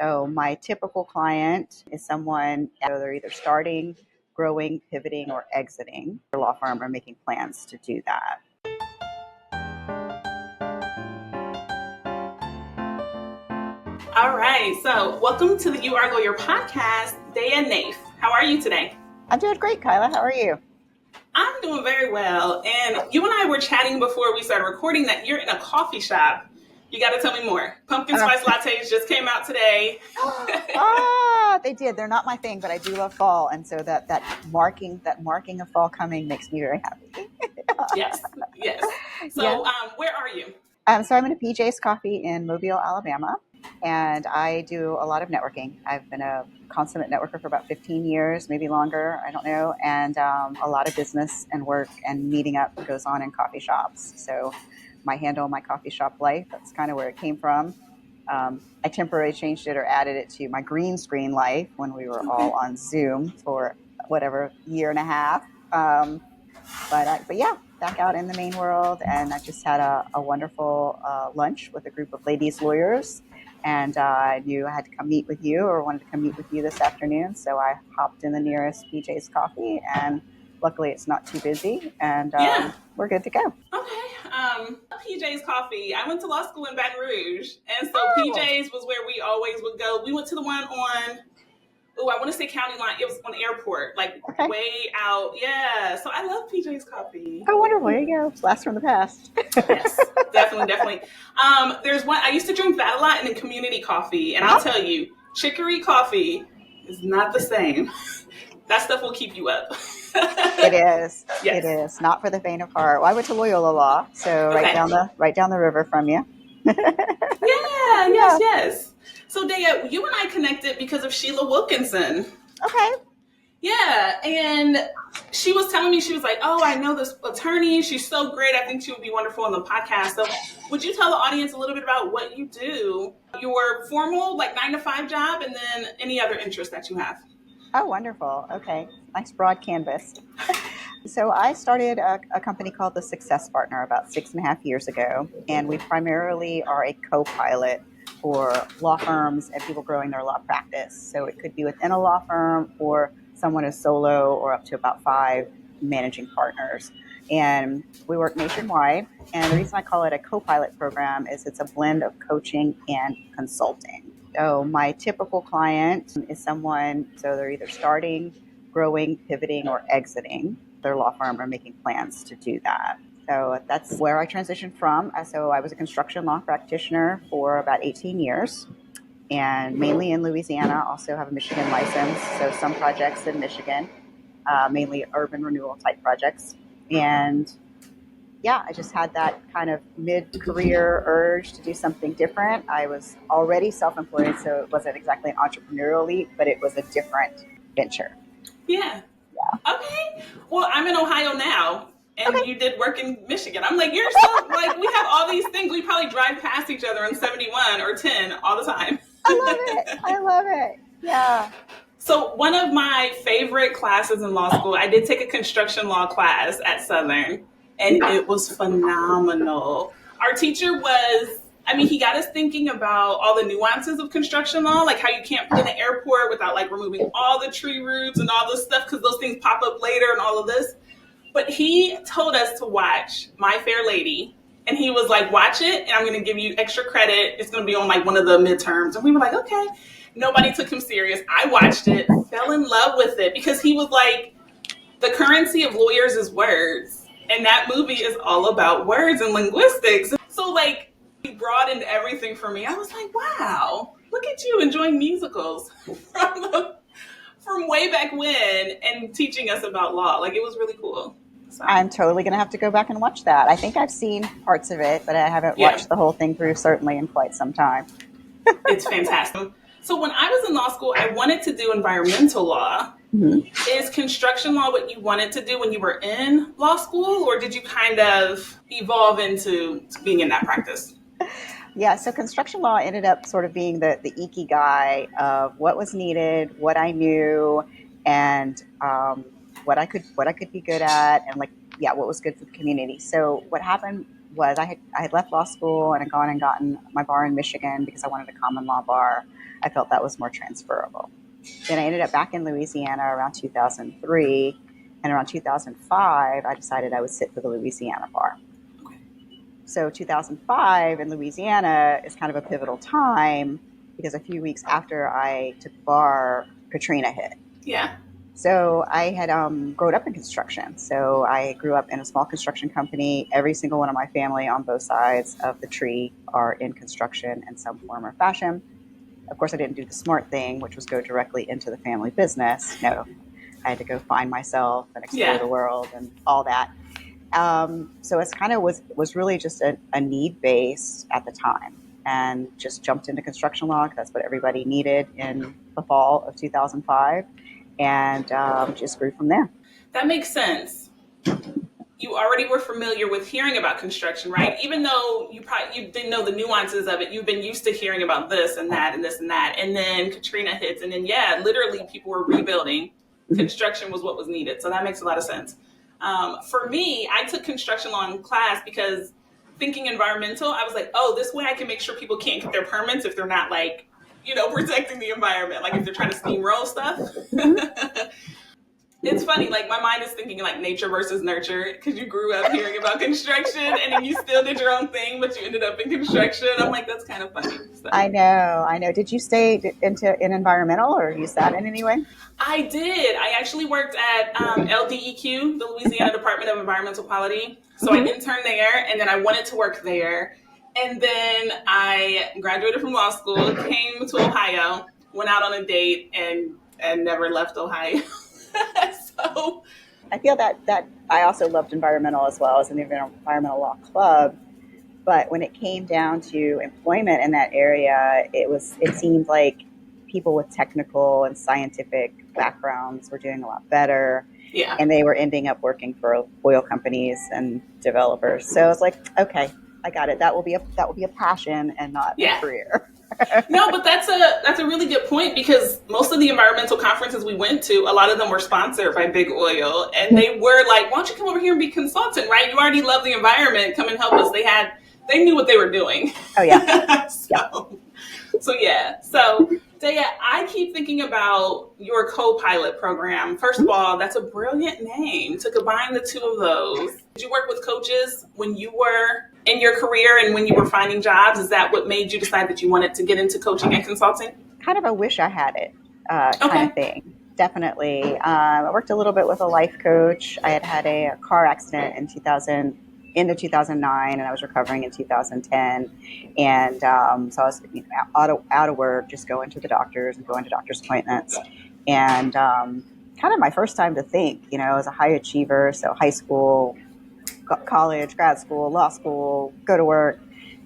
So my typical client is someone, so they're either starting, growing, pivoting, or exiting their law firm or making plans to do that. All right, so welcome to the You Are Lawyer podcast, Daya Naef. How are you today? I'm doing great, Kyla. How are you? I'm doing very well. And you and I were chatting before we started recording that you're in a coffee shop. You got to tell me more. Pumpkin spice lattes just came out today. They did. They're not my thing, but I do love fall, and so that marking of fall coming makes me very happy. Yes. So, where are you? So I'm in a PJ's Coffee in Mobile, Alabama, and I do a lot of networking. I've been a consummate networker for about 15 years, maybe longer, I don't know, and a lot of business and work and meeting up goes on in coffee shops. So my handle, my coffee shop life, that's kind of where it came from. I temporarily changed it or added it to my green screen life when we were all on Zoom for whatever year and a half. But yeah, back out in the main world, and I just had a wonderful lunch with a group of ladies lawyers, and I knew I had to come meet with you, or wanted to come meet with you this afternoon, so I hopped in the nearest PJ's Coffee, and luckily it's not too busy, and we're good to go. Okay. PJ's Coffee. I went to law school in Baton Rouge, and so PJ's was where we always would go. We went to the one on, I want to say County Line. It was on Airport, way out. Yeah. So I love PJ's Coffee. Oh, wonderful. There you go. Blast from the past. Yes, definitely. There's one, I used to drink that a lot, and then community coffee. And I'll tell you, chicory coffee is not the same. That stuff will keep you up. It is. Yes. It is. Not for the faint of heart. Well, I went to Loyola Law, so right down the river from you. Yes. So Daya, you and I connected because of Sheila Wilkinson. Okay. Yeah, and she was telling me, she was like, oh, I know this attorney. She's so great. I think she would be wonderful on the podcast. So would you tell the audience a little bit about what you do, your formal 9-to-5 job, and then any other interests that you have? Oh, wonderful. Okay. Nice broad canvas. So I started a company called The Success Partner about 6.5 years ago, and we primarily are a co-pilot for law firms and people growing their law practice. So it could be within a law firm, or someone is solo, or up to about 5 managing partners. And we work nationwide. And the reason I call it a co-pilot program is it's a blend of coaching and consulting. So my typical client is someone, so they're either starting, growing, pivoting, or exiting their law firm or making plans to do that. So that's where I transitioned from. So I was a construction law practitioner for about 18 years, and mainly in Louisiana. Also have a Michigan license, so some projects in Michigan, mainly urban renewal type projects. And yeah, I just had that kind of mid-career urge to do something different. I was already self-employed, so it wasn't exactly an entrepreneurial leap, but it was a different venture. Yeah. Okay. Well, I'm in Ohio now, and you did work in Michigan. I'm like, you're so, we have all these things. We probably drive past each other on 71 or 10 all the time. I love it. Yeah. So one of my favorite classes in law school, I did take a construction law class at Southern, and it was phenomenal. Our teacher he got us thinking about all the nuances of construction law, like how you can't put in the airport without removing all the tree roots and all this stuff, because those things pop up later and all of this. But he told us to watch My Fair Lady, and he was like, watch it, and I'm going to give you extra credit. It's going to be on one of the midterms. And we were like, okay. Nobody took him serious. I watched it, fell in love with it, because he was like, the currency of lawyers is words. And that movie is all about words and linguistics. So he broadened everything for me. I was like, wow, look at you enjoying musicals from way back when and teaching us about law. It was really cool. So. I'm totally going to have to go back and watch that. I think I've seen parts of it, but I haven't watched the whole thing through, certainly, in quite some time. It's fantastic. So when I was in law school, I wanted to do environmental law. Mm-hmm. Is construction law what you wanted to do when you were in law school, or did you kind of evolve into being in that practice? Yeah, so construction law ended up sort of being the ikigai of what was needed, what I knew, and what I could be good at, and what was good for the community. So what happened was I had left law school and had gone and gotten my bar in Michigan because I wanted a common law bar. I felt that was more transferable. Then I ended up back in Louisiana around 2003. And around 2005, I decided I would sit for the Louisiana bar. So 2005 in Louisiana is kind of a pivotal time because a few weeks after I took the bar, Katrina hit. Yeah. So I had grown up in construction. So I grew up in a small construction company. Every single one of my family on both sides of the tree are in construction in some form or fashion. Of course, I didn't do the smart thing, which was go directly into the family business. No, I had to go find myself and explore the world and all that. So it's kind of was really just a need base at the time, and just jumped into construction law. That's what everybody needed in the fall of 2005, and just grew from there. That makes sense. You already were familiar with hearing about construction, right? Even though you didn't know the nuances of it, you've been used to hearing about this and that and this and that. And then Katrina hits, and then literally people were rebuilding. Construction was what was needed. So that makes a lot of sense. For me, I took construction law in class because thinking environmental, I was like, oh, this way I can make sure people can't get their permits if they're not protecting the environment. Like if they're trying to steamroll stuff. It's funny, like my mind is thinking like nature versus nurture because you grew up hearing about construction and then you still did your own thing, but you ended up in construction. I'm like, that's kind of funny. So. I know. Did you stay in environmental or use that in any way? I did. I actually worked at LDEQ, the Louisiana Department of Environmental Quality. So I interned there, and then I wanted to work there. And then I graduated from law school, came to Ohio, went out on a date, and never left Ohio. So I feel that I also loved environmental as well as in the environmental law club. But when it came down to employment in that area, it seemed like people with technical and scientific backgrounds were doing a lot better. Yeah. And they were ending up working for oil companies and developers. So I was like, okay, I got it. That will be a passion and not a career. No, but that's a really good point because most of the environmental conferences we went to, a lot of them were sponsored by big oil, and they were like, why don't you come over here and be a consultant, right? You already love the environment. Come and help us. They knew what they were doing. Oh, yeah. So Daya, I keep thinking about your co-pilot program. First of all, that's a brilliant name to combine the two of those. Did you work with coaches when you were in your career and when you were finding jobs? Is that what made you decide that you wanted to get into coaching and consulting? Kind of a wish I had it kind of thing. Definitely. I worked a little bit with a life coach. I had a car accident in 2009, and I was recovering in 2010. And so I was out of work, just going to the doctors and going to doctor's appointments. And kind of my first time to think, I was a high achiever. So high school, college, grad school, law school, go to work.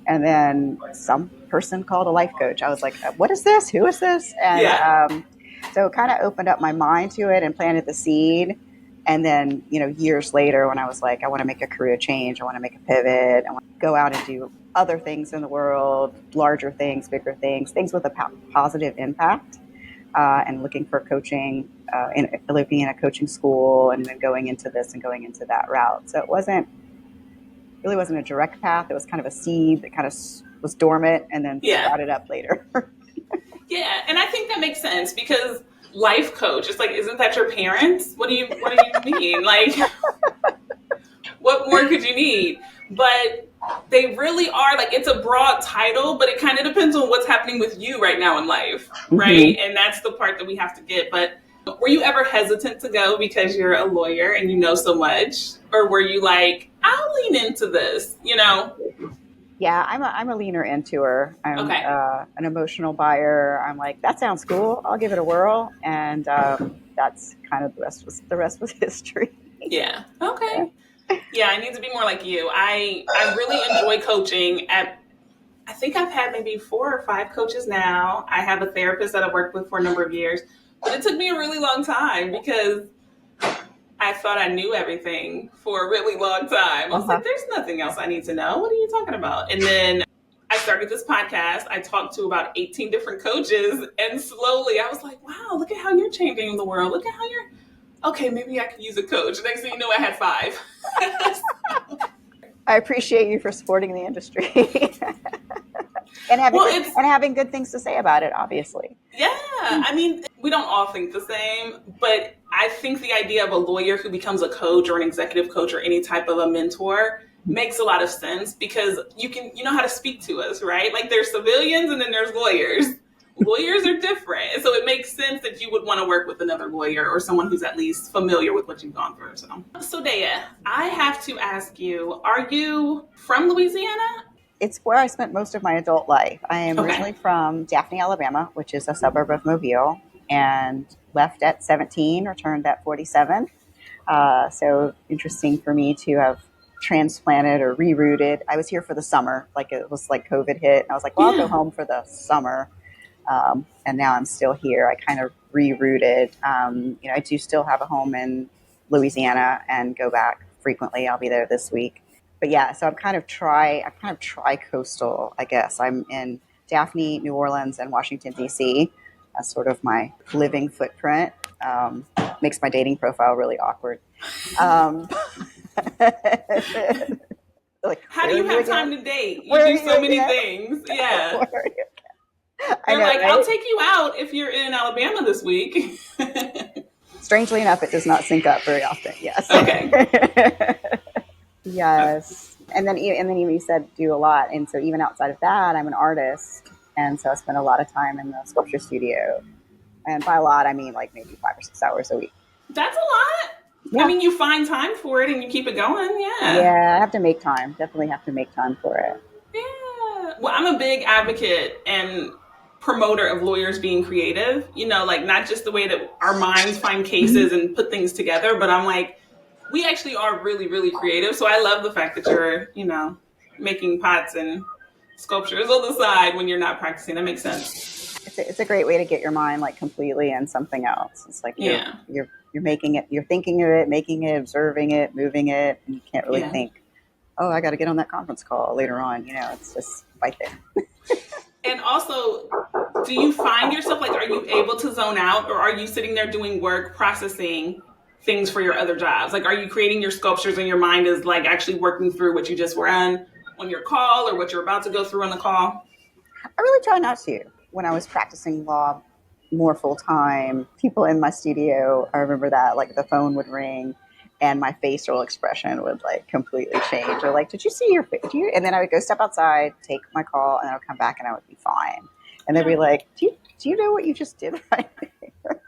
And then some person called a life coach. I was like, what is this? Who is this? And so it kind of opened up my mind to it and planted the seed. And then, years later when I was like, I want to make a career change, I want to make a pivot, I want to go out and do other things in the world, larger things, bigger things with a positive impact, and looking for coaching, looking in a coaching school and then going into this and going into that route. So it really wasn't a direct path. It was kind of a seed that kind of was dormant and then sprouted up later. Yeah. And I think that makes sense because life coach, it's like, isn't that your parents? What do you mean? Like, what more could you need? But they really are like, it's a broad title, but it kind of depends on what's happening with you right now in life, right? And that's the part that we have to get. But were you ever hesitant to go because you're a lawyer and you know so much? Or were you like, I'll lean into this, Yeah, I'm a leaner intoer. I'm an emotional buyer. I'm like, that sounds cool. I'll give it a whirl. And that's kind of the rest was history. Yeah. Okay. Yeah, I need to be more like you. I really enjoy coaching. I think I've had maybe 4 or 5 coaches now. I have a therapist that I've worked with for a number of years. But it took me a really long time because I thought I knew everything for a really long time. I was like, there's nothing else I need to know. What are you talking about? And then I started this podcast. I talked to about 18 different coaches. And slowly I was like, wow, look at how you're changing the world. Look at how you're, okay, maybe I could use a coach. Next thing you know, I had 5. I appreciate you for supporting the industry. Well, it's and having good things to say about it, obviously. yeah. I mean, we don't all think the same, but I think the idea of a lawyer who becomes a coach or an executive coach or any type of a mentor makes a lot of sense because you know how to speak to us, right? Like there's civilians and then there's lawyers. Lawyers are different. So it makes sense that you would want to work with another lawyer or someone who's at least familiar with what you've gone through. So Daya, I have to ask you, are you from Louisiana? It's where I spent most of my adult life. I am Okay. originally from Daphne, Alabama, which is a suburb of Mobile, and left at 17, returned at 47. So interesting for me to have transplanted or rerouted. I was here for the summer, like it was like COVID hit. And I was like, well, I'll go Yeah. home for the summer. And now I'm still here. I kind of rerouted. I do still have a home in Louisiana and go back frequently. I'll be there this week. But yeah, so I'm kind of tri-coastal, I guess. I'm in Daphne, New Orleans, and Washington, D.C. That's sort of my living footprint. Makes my dating profile really awkward. Um, like, How do where are you you have again? time to date? You Where are do you so many again? things. Yeah. Where are you? I They're know, like, I'll right? take you out if you're in Alabama this week. Strangely enough, it does not sync up very often. Yes. Okay. Yes. And then even you said do a lot. And so even outside of that, I'm an artist. And so I spend a lot of time in the sculpture studio. And by a lot, I mean like maybe 5 or 6 hours a week. That's a lot. I Yeah. mean, you find time for it and you keep it going. Yeah. Yeah. I have to make time. Definitely have to make time for it. Yeah. Well, I'm a big advocate and promoter of lawyers being creative, like not just the way that our minds find cases and put things together, but I'm like, we actually are really, really creative. So I love the fact that you're, making pots and sculptures on the side when you're not practicing. That makes sense. It's a great way to get your mind like completely in something else. It's like Yeah. you're making it, you're thinking of it, making it, observing it, moving it, and you can't really Yeah. think, oh, I got to get on that conference call later on. It's just right there. And also, do you find yourself like, are you able to zone out or are you sitting there doing work, processing things for your other jobs? Like, are you creating your sculptures and your mind is like actually working through what you just ran on your call or what you're about to go through on the call? I really try not to. When I was practicing law more full time, people in my studio, I remember that like the phone would ring and my facial expression would like completely change. Or like, did you see your face? And then I would go step outside, take my call, and I would come back and I would be fine. And they'd be Yeah. like, do you know what you just did right there?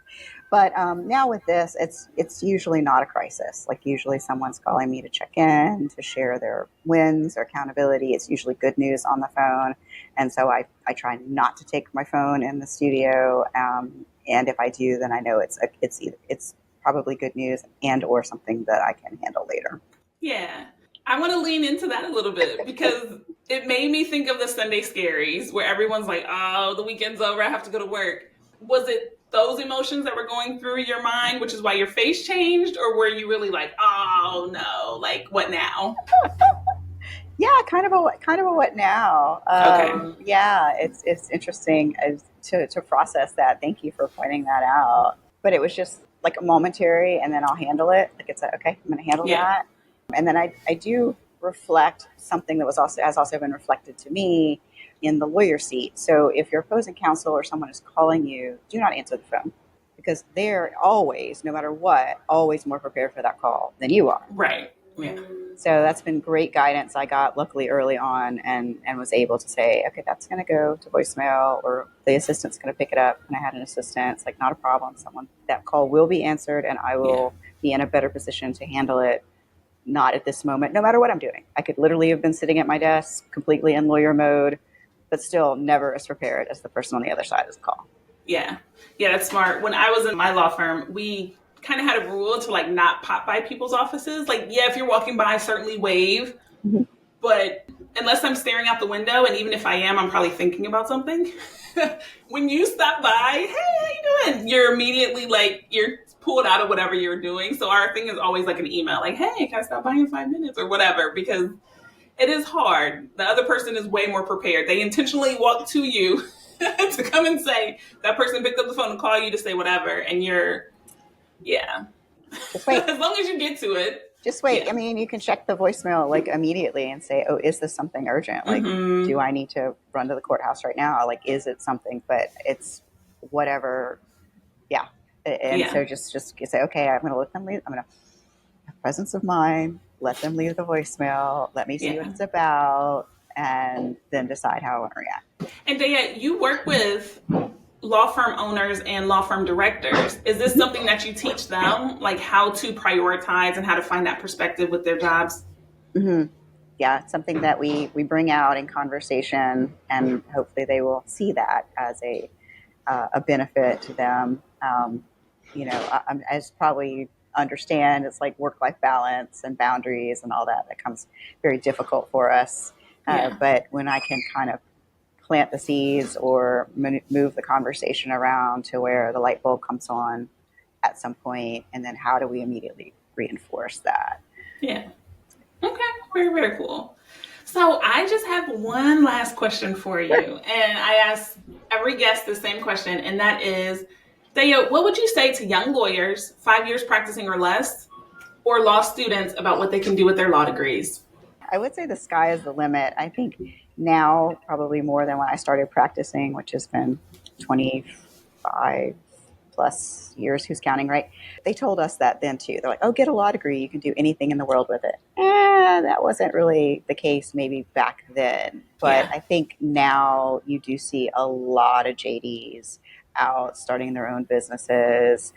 But now with this, it's usually not a crisis. Like usually someone's calling me to check in, to share their wins or accountability. It's usually good news on the phone. And so I try not to take my phone in the studio. And if I do, then I know it's probably good news and or something that I can handle later. Yeah. I want to lean into that a little bit because it made me think of the Sunday scaries where everyone's like, oh, the weekend's over. I have to go to work. Was it those emotions that were going through your mind, which is why your face changed? Or were you really like, oh no, like what now? Yeah, kind of a what now? Okay. Yeah, it's interesting to process that. Thank you for pointing that out. But it was just like a momentary, and then I'll handle it. Like it's like, okay, I'm going to handle Yeah. that, and then I do reflect something that has also been reflected to me in the lawyer seat. So if your opposing counsel or someone is calling you, do not answer the phone because they're always, no matter what, always more prepared for that call than you are. Right. Yeah. So that's been great guidance I got luckily early on and was able to say, okay, that's going to go to voicemail or the assistant's going to pick it up. And I had an assistant. It's like, not a problem. That call will be answered and I will be in a better position to handle it. Not at this moment, no matter what I'm doing. I could literally have been sitting at my desk completely in lawyer mode, but still never as prepared as the person on the other side of the call. Yeah. Yeah, that's smart. When I was in my law firm, we kind of had a rule to like not pop by people's offices. Like, yeah, if you're walking by, certainly wave. Mm-hmm. But unless I'm staring out the window, and even if I am, I'm probably thinking about something. When you stop by, hey, how you doing? You're immediately like, you're pulled out of whatever you're doing. So our thing is always like an email, like, hey, can I stop by in 5 minutes or whatever? Because it is hard. The other person is way more prepared. They intentionally walk to you to come and say, that person picked up the phone and call you to say whatever. And you're, yeah. Just wait. As long as you get to it. Just wait. Yeah. I mean, you can check the voicemail like immediately and say, "Oh, is this something urgent? Like, do I need to run to the courthouse right now? Like, is it something?" But it's whatever. Yeah. And Yeah. so just say, "Okay, I'm going to let them leave. I'm going to have presence of mind. Let them leave the voicemail. Let me see what Yeah. it's about, and then decide how I want to react." And Daya, you work with law firm owners and law firm directors. Is this something that you teach them, like how to prioritize and how to find that perspective with their jobs? Mm-hmm. Yeah, it's something that we bring out in conversation, and hopefully they will see that as a benefit to them. As probably you understand, it's like work-life balance and boundaries and all that comes very difficult for us. Yeah. But when I can kind of plant the seeds or move the conversation around to where the light bulb comes on at some point, and then how do we immediately reinforce that? Yeah. Okay. Very, very cool. So I just have one last question for you. And I ask every guest the same question, and that is, Daya, what would you say to young lawyers, 5 years practicing or less, or law students about what they can do with their law degrees? I would say the sky is the limit. I think now probably more than when I started practicing, which has been 25 plus years, who's counting, right? They told us that then too. They're like, "Oh, get a law degree. You can do anything in the world with it." That wasn't really the case maybe back then. But Yeah. I think now you do see a lot of JDs out starting their own businesses,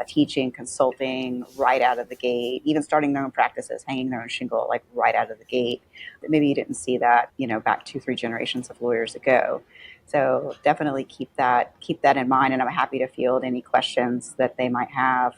teaching, consulting right out of the gate, even starting their own practices, hanging their own shingle like right out of the gate. But maybe you didn't see that, back 2, 3 generations of lawyers ago. So definitely keep that in mind, and I'm happy to field any questions that they might have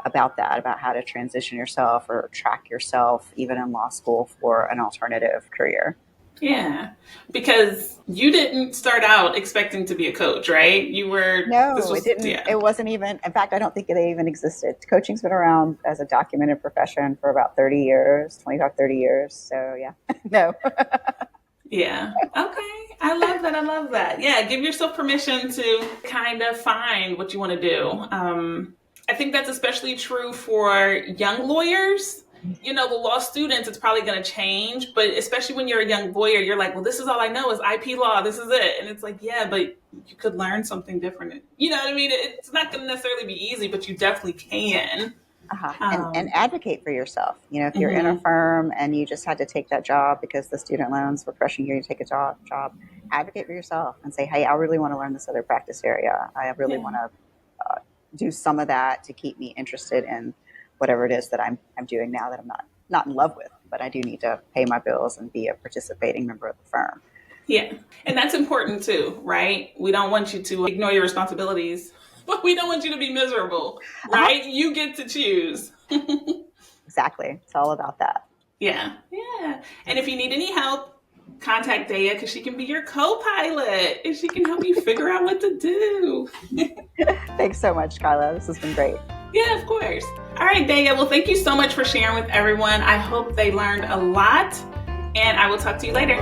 about that, about how to transition yourself or track yourself, even in law school, for an alternative career. Yeah, because you didn't start out expecting to be a coach, right? This No, it was, didn't. yeah. It wasn't even. In fact, I don't think they even existed. Coaching's been around as a documented profession for about 30 years, 25, 30 years. So yeah, no. Yeah. Okay. I love that. I love that. Yeah. Give yourself permission to kind of find what you want to do. I think that's especially true for young lawyers. The law students, it's probably going to change, but especially when you're a young lawyer, you're like, well, this is all I know is IP law. This is it. And it's like, yeah, but you could learn something different. You know what I mean? It's not going to necessarily be easy, but you definitely can. Uh-huh. And advocate for yourself. If you're in a Mhm. firm and you just had to take that job because the student loans were pressuring you to take a job, advocate for yourself and say, "Hey, I really want to learn this other practice area. I really Yeah. want to do some of that to keep me interested in whatever it is that I'm doing now that I'm not in love with, but I do need to pay my bills and be a participating member of the firm." Yeah. And that's important too, right? We don't want you to ignore your responsibilities, but we don't want you to be miserable, Uh-huh. right? You get to choose. Exactly. It's all about that. Yeah. Yeah. And if you need any help, contact Daya because she can be your co-pilot and she can help you figure out what to do. Thanks so much, Kyla. This has been great. Yeah, of course. All right, Daya. Well, thank you so much for sharing with everyone. I hope they learned a lot, and I will talk to you later.